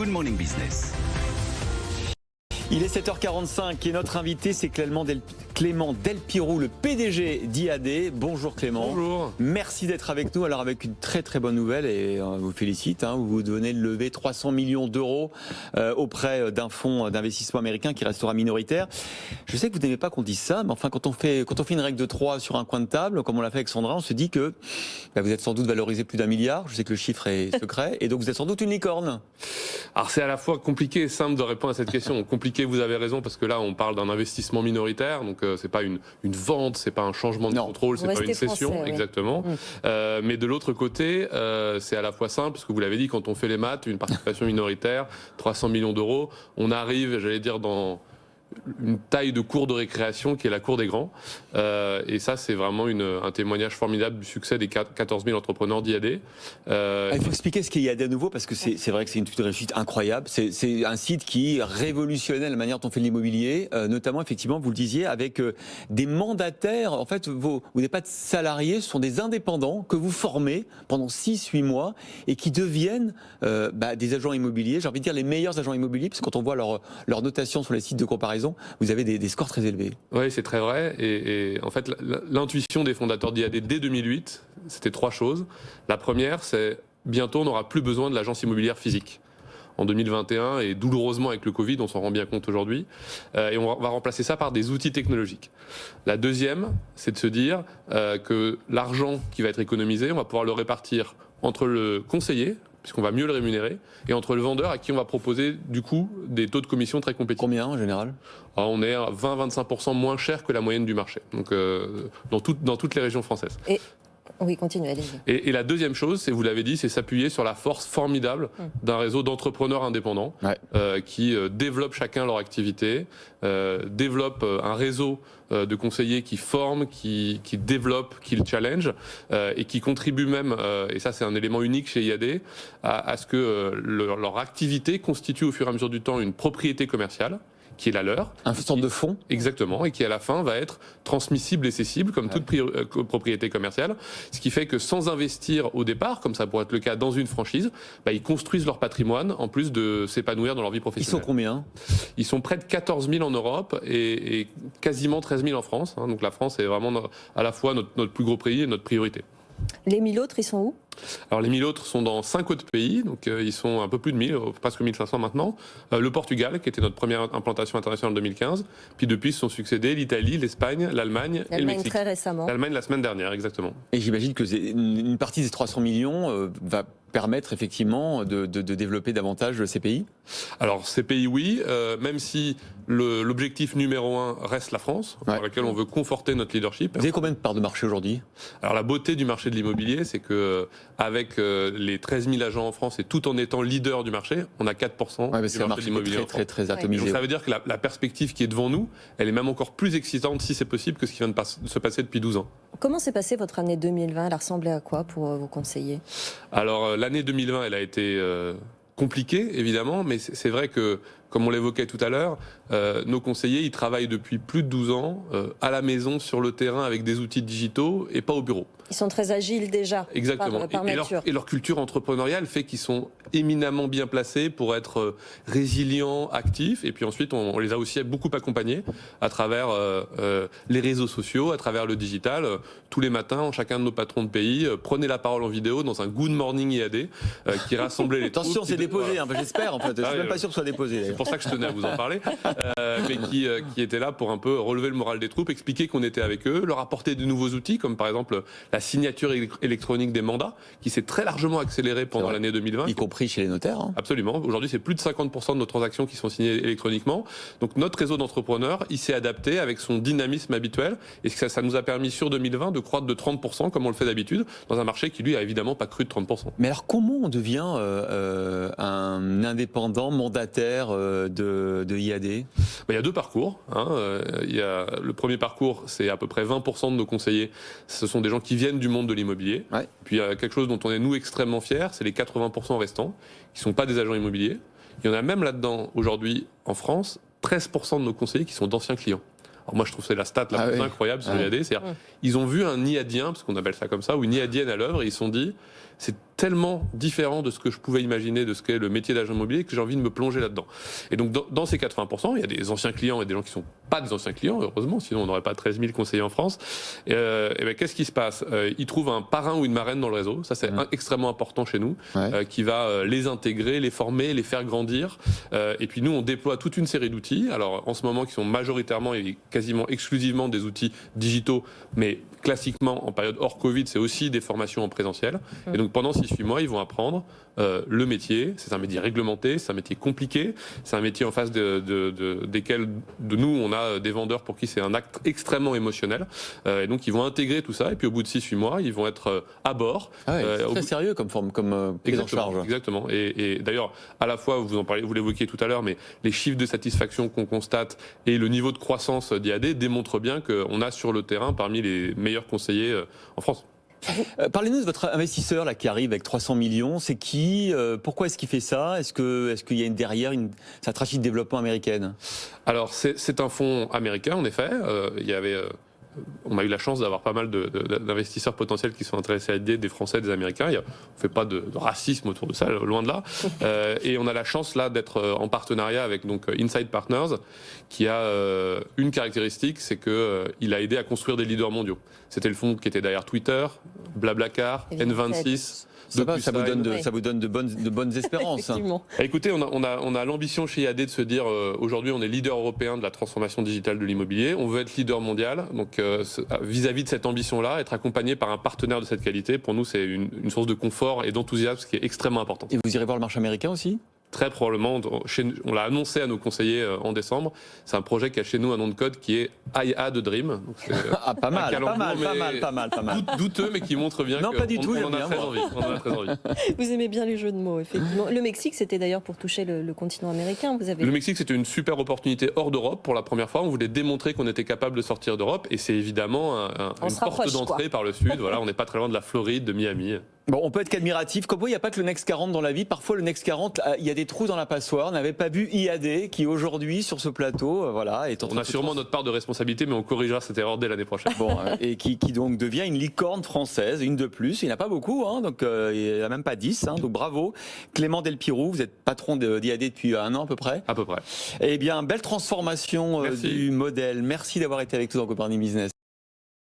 Good Morning Business. Il est 7h45 et notre invité c'est Clément Delpirou, le PDG d'IAD. Bonjour Clément. Bonjour. Merci d'être avec nous. Alors avec une très très bonne nouvelle et on vous félicite, vous venez de lever 300 millions d'euros auprès d'un fonds d'investissement américain qui restera minoritaire. Je sais que vous n'aimez pas qu'on dise ça, mais enfin quand on fait une règle de 3 sur un coin de table, comme on l'a fait avec Sandra, on se dit que vous êtes sans doute valorisé plus d'1 milliard. Je sais que le chiffre est secret et donc vous êtes sans doute une licorne. Alors c'est à la fois compliqué et simple de répondre à cette question. Compliqué, vous avez raison, parce que là on parle d'un investissement minoritaire, donc c'est pas une vente, c'est pas un changement de contrôle, c'est pas une cession, français, exactement. Mais de l'autre côté, c'est à la fois simple, parce que vous l'avez dit, quand on fait les maths, une participation minoritaire, 300 millions d'euros, on arrive, j'allais dire, dans une taille de cour de récréation qui est la cour des grands. Et ça, c'est vraiment un témoignage formidable du succès des 14 000 entrepreneurs d'IAD. Il faut expliquer ce qu'est IAD à nouveau, parce que c'est vrai que c'est une réussite incroyable. C'est un site qui révolutionnait la manière dont on fait de l'immobilier, notamment, effectivement, vous le disiez, avec des mandataires. En fait, vous n'êtes pas de salariés, ce sont des indépendants que vous formez pendant 6-8 mois et qui deviennent des agents immobiliers. J'ai envie de dire les meilleurs agents immobiliers, parce que quand on voit leur notation sur les sites de comparaison, vous avez des scores très élevés. Oui, c'est très vrai. Et en fait, l'intuition des fondateurs d'IAD dès 2008, c'était 3 choses. La première, c'est bientôt, on n'aura plus besoin de l'agence immobilière physique. En 2021, et douloureusement avec le Covid, on s'en rend bien compte aujourd'hui, et on va remplacer ça par des outils technologiques. La deuxième, c'est de se dire que l'argent qui va être économisé, on va pouvoir le répartir entre le conseiller, puisqu'on va mieux le rémunérer, et entre le vendeur à qui on va proposer du coup des taux de commission très compétitifs. Combien en général ? Alors, on est à 20-25% moins cher que la moyenne du marché, donc dans toutes les régions françaises. Oui, continuez, allez-y. Et la deuxième chose, c'est, vous l'avez dit, c'est s'appuyer sur la force formidable d'un réseau d'entrepreneurs indépendants qui développent chacun leur activité, développent un réseau de conseillers qui forment, qui développent, qui le challenge et qui contribuent même, et ça c'est un élément unique chez IAD, à ce que leur activité constitue au fur et à mesure du temps une propriété commerciale qui est la leur. Un sorte de fonds. Exactement, et qui à la fin va être transmissible et cessible comme toute propriété commerciale, ce qui fait que sans investir au départ, comme ça pourrait être le cas dans une franchise, ils construisent leur patrimoine en plus de s'épanouir dans leur vie professionnelle. Ils sont combien ? Ils sont près de 14 000 en Europe et quasiment 13 000 en France. Donc la France est vraiment à la fois notre plus gros pays et notre priorité. Les 1000 autres, ils sont où ? Alors les 1000 autres sont dans 5 autres pays, donc ils sont un peu plus de 1000, presque 1500 maintenant. Le Portugal, qui était notre première implantation internationale en 2015, puis depuis se sont succédés l'Italie, l'Espagne, l'Allemagne et le Mexique. Très récemment. L'Allemagne la semaine dernière, exactement. Et j'imagine que une partie des 300 millions va permettre effectivement de développer davantage ces pays ? Alors ces pays, oui, même si l'objectif numéro 1 reste la France, dans laquelle on veut conforter notre leadership. Vous avez combien de parts de marché aujourd'hui ? Alors la beauté du marché de l'immobilier, c'est que avec les 13 000 agents en France et tout en étant leader du marché, on a 4% du marché de l'immobilier. Très atomisé. Donc ça veut dire que la perspective qui est devant nous, elle est même encore plus excitante si c'est possible que ce qui vient de se passer depuis 12 ans. Comment s'est passée votre année 2020 ? Elle a ressemblé à quoi pour vos conseillers ? Alors l'année 2020, elle a été compliquée évidemment, mais c'est vrai que, comme on l'évoquait tout à l'heure, nos conseillers, ils travaillent depuis plus de 12 ans à la maison, sur le terrain, avec des outils digitaux et pas au bureau. Ils sont très agiles déjà. Exactement. Par nature. Et leur culture entrepreneuriale fait qu'ils sont éminemment bien placés pour être résilients, actifs. Et puis ensuite, on les a aussi beaucoup accompagnés à travers les réseaux sociaux, à travers le digital. Tous les matins, chacun de nos patrons de pays prenait la parole en vidéo dans un Good Morning IAD qui rassemblait les troupes. Attention, c'est déposé, j'espère en fait. Je suis même pas sûr que ce soit déposé. C'est pour ça que je tenais à vous en parler. Mais qui était là pour un peu relever le moral des troupes, expliquer qu'on était avec eux, leur apporter de nouveaux outils, comme par exemple la signature électronique des mandats, qui s'est très largement accélérée pendant l'année 2020. Y compris chez les notaires. Absolument. Aujourd'hui, c'est plus de 50% de nos transactions qui sont signées électroniquement. Donc notre réseau d'entrepreneurs, il s'est adapté avec son dynamisme habituel. Et ça nous a permis sur 2020 de croître de 30%, comme on le fait d'habitude, dans un marché qui, lui, a évidemment pas cru de 30%. Mais alors, comment on devient un indépendant mandataire de IAD ? Il y a 2 parcours. Le premier parcours, c'est à peu près 20% de nos conseillers. Ce sont des gens qui viennent du monde de l'immobilier. Puis il y a quelque chose dont on est, nous, extrêmement fiers, c'est les 80% restants, qui ne sont pas des agents immobiliers. Il y en a même là-dedans, aujourd'hui, en France, 13% de nos conseillers qui sont d'anciens clients. Alors moi, je trouve que c'est la stat la plus incroyable sur l'IAD. C'est-à-dire, ils ont vu un IADien, parce qu'on appelle ça comme ça, ou une IADienne à l'œuvre, et ils se sont dit, c'est tellement différent de ce que je pouvais imaginer de ce qu'est le métier d'agent immobilier que j'ai envie de me plonger là-dedans. Et donc dans ces 80%, il y a des anciens clients et des gens qui ne sont pas des anciens clients, heureusement, sinon on n'aurait pas 13 000 conseillers en France. Et ben, qu'est-ce qui se passe? Ils trouvent un parrain ou une marraine dans le réseau, ça c'est extrêmement important chez nous, qui va les intégrer, les former, les faire grandir. Et puis nous, on déploie toute une série d'outils, alors en ce moment qui sont majoritairement et quasiment exclusivement des outils digitaux, mais classiquement en période hors Covid, c'est aussi des formations en présentiel. Et donc pendant 6-8 mois, ils vont apprendre le métier. C'est un métier réglementé, c'est un métier compliqué, c'est un métier en face desquels de nous, on a des vendeurs pour qui c'est un acte extrêmement émotionnel. Et donc ils vont intégrer tout ça, et puis au bout de 6-8 mois, ils vont être à bord. C'est très sérieux comme forme, comme prise en charge. Exactement. Et d'ailleurs, à la fois, vous en parlez, vous l'évoquiez tout à l'heure, mais les chiffres de satisfaction qu'on constate et le niveau de croissance d'IAD démontrent bien qu'on a sur le terrain parmi les meilleurs conseillers en France. Parlez-nous de votre investisseur là, qui arrive avec 300 millions. C'est qui? Pourquoi est-ce qu'il fait ça? Est-ce qu'il y a derrière une stratégie de développement américaine? Alors, c'est un fonds américain, en effet. On a eu la chance d'avoir pas mal d'investisseurs potentiels qui sont intéressés à l'idée, des Français, des Américains. On ne fait pas de racisme autour de ça, loin de là. Et on a la chance là d'être en partenariat avec donc Inside Partners, qui a une caractéristique, c'est qu'il a aidé à construire des leaders mondiaux. C'était le fonds qui était derrière Twitter, Blablacar, N26. Ça vous donne de bonnes espérances. Écoutez, on a l'ambition chez IAD de se dire aujourd'hui on est leader européen de la transformation digitale de l'immobilier, on veut être leader mondial, donc vis-à-vis de cette ambition-là, être accompagné par un partenaire de cette qualité, pour nous c'est une source de confort et d'enthousiasme qui est extrêmement importante. Et vous irez voir le marché américain aussi? Très probablement, on l'a annoncé à nos conseillers en décembre. C'est un projet qui a chez nous un nom de code qui est IA de Dream. Donc pas mal. Douteux, mais qui montre bien qu'on en a très envie. Vous aimez bien les jeux de mots, effectivement. Le Mexique, c'était d'ailleurs pour toucher le continent américain. Le Mexique, c'était une super opportunité hors d'Europe pour la première fois. On voulait démontrer qu'on était capable de sortir d'Europe, et c'est évidemment une porte d'entrée par le sud. Voilà, on n'est pas très loin de la Floride, de Miami. Bon, on peut être qu'admiratif. Comme quoi, il n'y a pas que le Next 40 dans la vie. Parfois, le Next 40, il y a des trous dans la passoire. On n'avait pas vu IAD qui, aujourd'hui, sur ce plateau, voilà, est en train on a sûrement notre part de responsabilité, mais on corrigera cette erreur dès l'année prochaine. Bon, et qui donc devient une licorne française, une de plus. Il n'y en a pas beaucoup, hein, donc il n'y en a même pas 10. Hein, donc bravo. Clément Delpirou, vous êtes patron d'IAD depuis 1 an à peu près. À peu près. Eh bien, belle transformation du modèle. Merci d'avoir été avec nous dans Copernic Business.